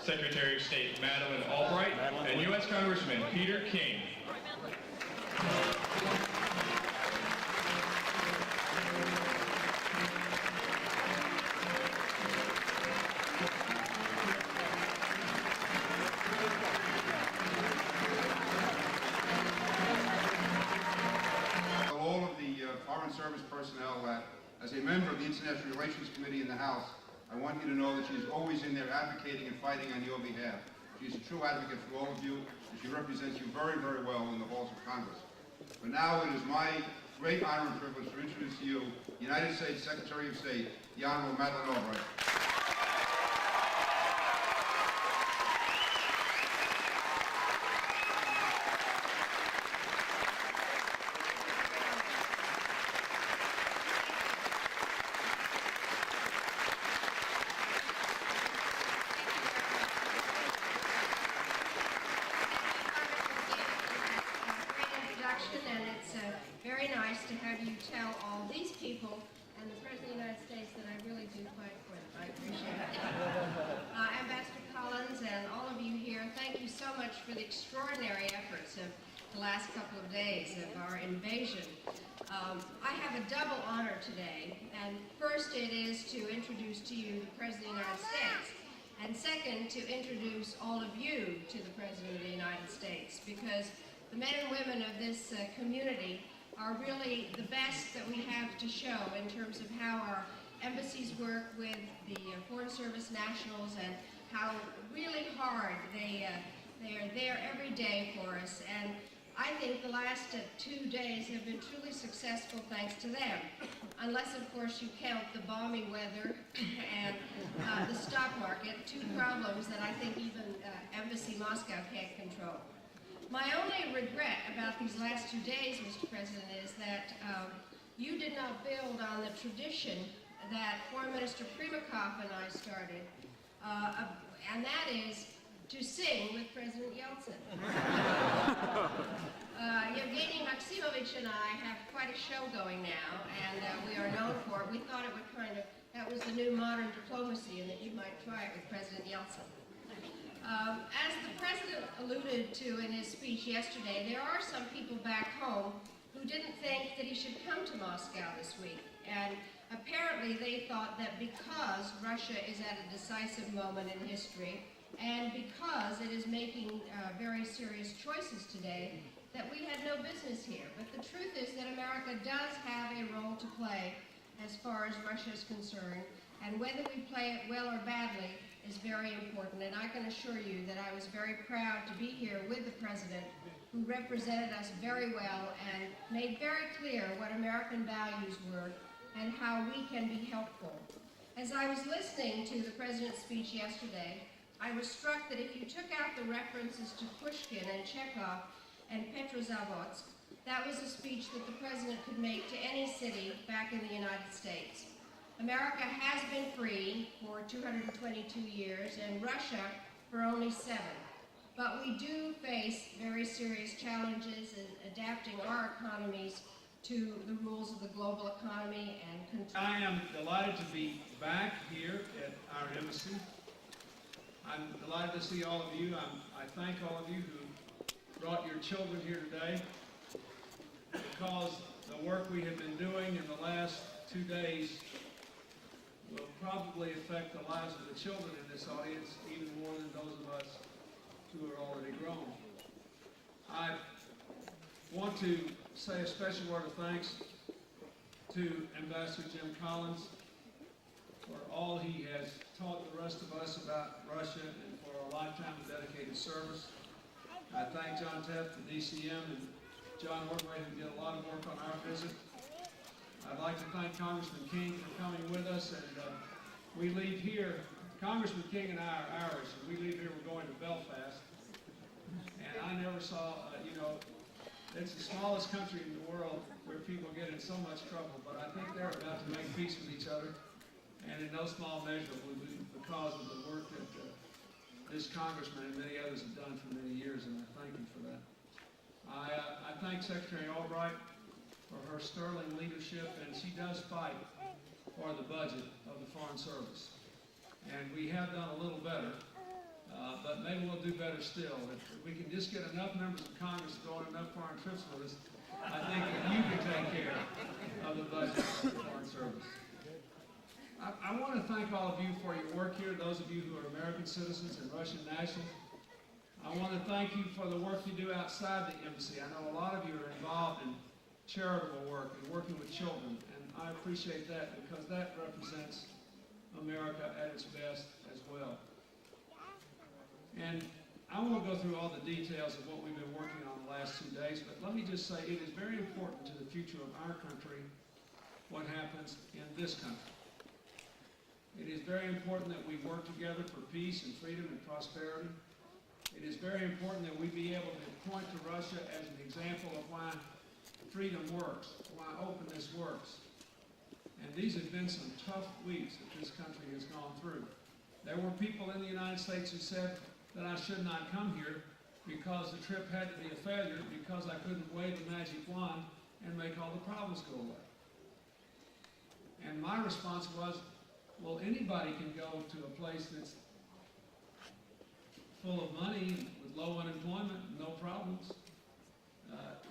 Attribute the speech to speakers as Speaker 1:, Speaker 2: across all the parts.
Speaker 1: Secretary of State Madeleine Albright, and U.S. Congressman Peter King.
Speaker 2: All of the Foreign Service personnel that, as a member of the International Relations Committee in the House, I want you to know that she's always in there advocating and fighting on your behalf. She's a true advocate for all of you, and she represents you very, very well in the halls of Congress. But now it is my great honor and privilege to introduce to you United States Secretary of State, the Honorable Madeleine Albright.
Speaker 3: And it's very nice to have you tell all these people and the President of the United States that I really do fight for them. I appreciate it. Ambassador Collins and all of you here, thank you so much for the extraordinary efforts of the last couple of days of our invasion. I have a double honor today, and first it is to introduce to you the President of the United States, and second to introduce all of you to the President of the United States, because the men and women of this community are really the best that we have to show in terms of how our embassies work with the Foreign Service nationals and how really hard they are there every day for us. And I think the last 2 days have been truly successful thanks to them, unless of course you count the balmy weather and the stock market, two problems that I think even Embassy Moscow can't control. My only regret about these last 2 days, Mr. President, is that you did not build on the tradition that Foreign Minister Primakov and I started, and that is to sing with President Yeltsin. Yevgeny Maximovich and I have quite a show going now, and we are known for it. We thought it would that was the new modern diplomacy, and that you might try it with President Yeltsin. As the President alluded to in his speech yesterday, there are some people back home who didn't think that he should come to Moscow this week. And apparently they thought that because Russia is at a decisive moment in history, and because it is making very serious choices today, that we had no business here. But the truth is that America does have a role to play as far as Russia is concerned, and whether we play it well or badly is very important. And I can assure you that I was very proud to be here with the President, who represented us very well and made very clear what American values were and how we can be helpful. As I was listening to the President's speech yesterday, I was struck that if you took out the references to Pushkin and Chekhov and Petrozavodsk, that was a speech that the President could make to any city back in the United States. America has been free for 222 years and Russia for only 7. But we do face very serious challenges in adapting our economies to the rules of the global economy and control.
Speaker 4: I am delighted to be back here at our embassy. I'm delighted to see all of you. I thank all of you who brought your children here today, because the work we have been doing in the last 2 days will probably affect the lives of the children in this audience even more than those of us who are already grown. I want to say a special word of thanks to Ambassador Jim Collins for all he has taught the rest of us about Russia and for a lifetime of dedicated service. I thank John Teff, the DCM, and John Ordway, who did a lot of work on our visit. I'd like to thank Congressman King for coming with us, and we leave here, Congressman King and I are Irish, and we leave here, we're going to Belfast. And I never saw, it's the smallest country in the world where people get in so much trouble, but I think they're about to make peace with each other, and in no small measure will be because of the work that this congressman and many others have done for many years, and I thank him for that. I thank Secretary Albright for her sterling leadership, and she does fight for the budget of the Foreign Service. And we have done a little better but maybe we'll do better still. If we can just get enough members of Congress to go on enough foreign trips with us, I think that you can take care of the budget of the Foreign Service. I want to thank all of you for your work here, those of you who are American citizens and Russian nationals. I want to thank you for the work you do outside the embassy. I know a lot of you are involved in charitable work and working with children, and I appreciate that because that represents America at its best as well. And I won't go through all the details of what we've been working on the last 2 days, but let me just say it is very important to the future of our country what happens in this country. It is very important that we work together for peace and freedom and prosperity. It is very important that we be able to point to Russia as an example of why freedom works, why openness works. And these have been some tough weeks that this country has gone through. There were people in the United States who said that I should not come here because the trip had to be a failure because I couldn't wave a magic wand and make all the problems go away. And my response was, well, anybody can go to a place that's full of money with low unemployment, no problems.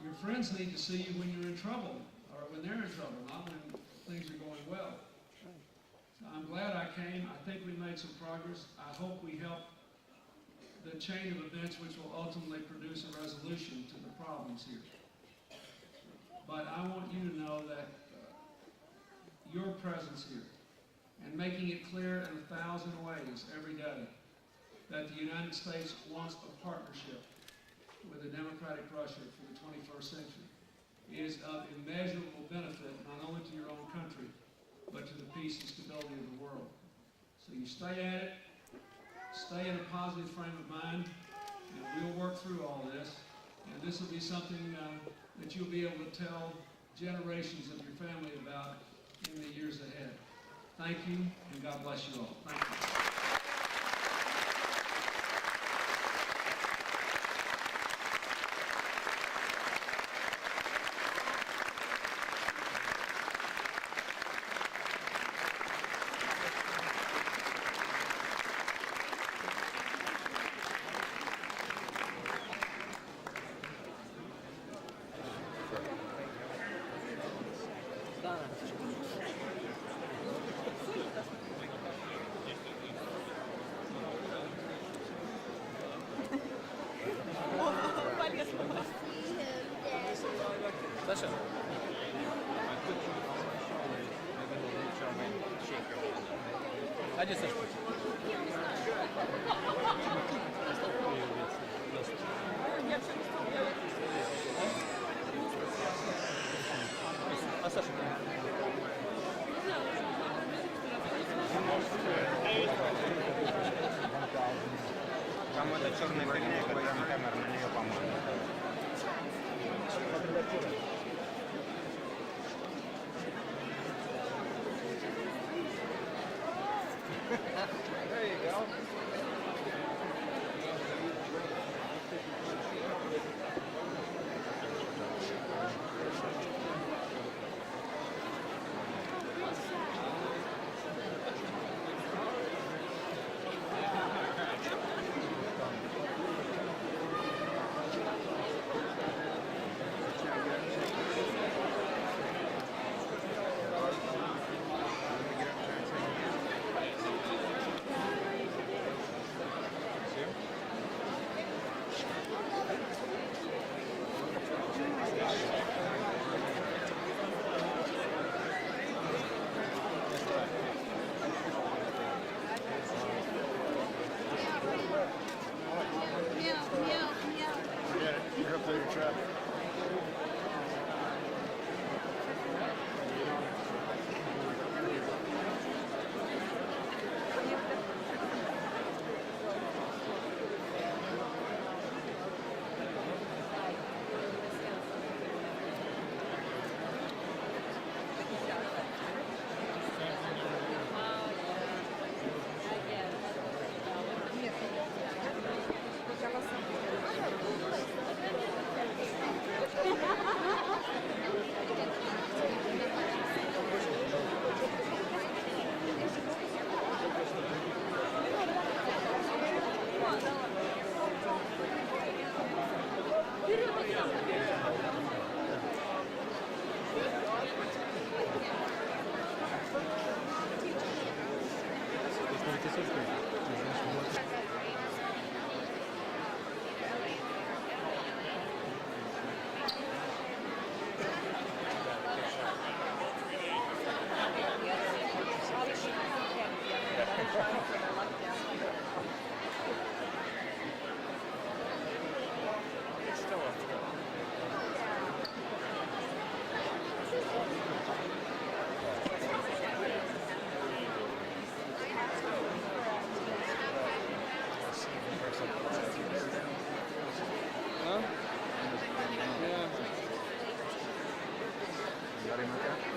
Speaker 4: Your friends need to see you when you're in trouble or when they're in trouble, not when things are going well. So I'm glad I came. I think we made some progress. I hope we help the chain of events which will ultimately produce a resolution to the problems here. But I want you to know that your presence here and making it clear in 1,000 ways every day that the United States wants a partnership with a democratic Russia for the 21st century is of immeasurable benefit not only to your own country, but to the peace and stability of the world. So you stay at it, stay in a positive frame of mind, and we'll work through all this. And this will be something that you'll be able to tell generations of your family about in the years ahead. Thank you, and God bless you all. Thank you.
Speaker 5: Sasha. Hadi Sasha. А Саша?
Speaker 6: Там эта черная фигня, которая на камеру, на нее, по-моему.
Speaker 5: There you go.
Speaker 4: Yeah,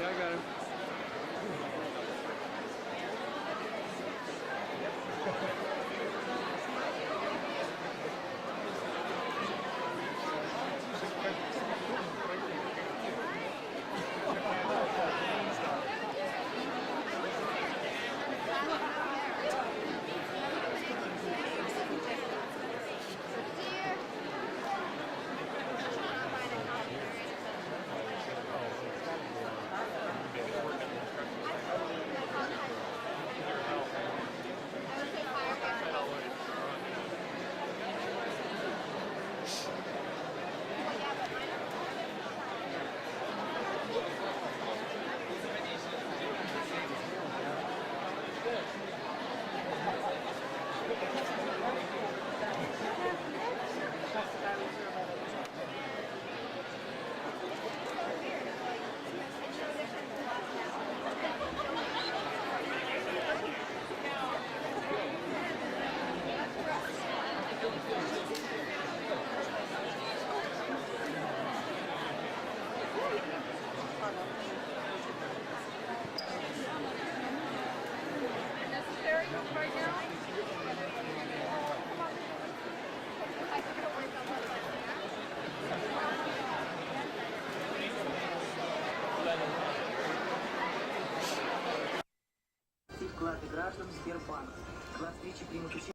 Speaker 4: I got him.
Speaker 7: Вклады граждан в Сбербанк. Вклад встречи примут участие.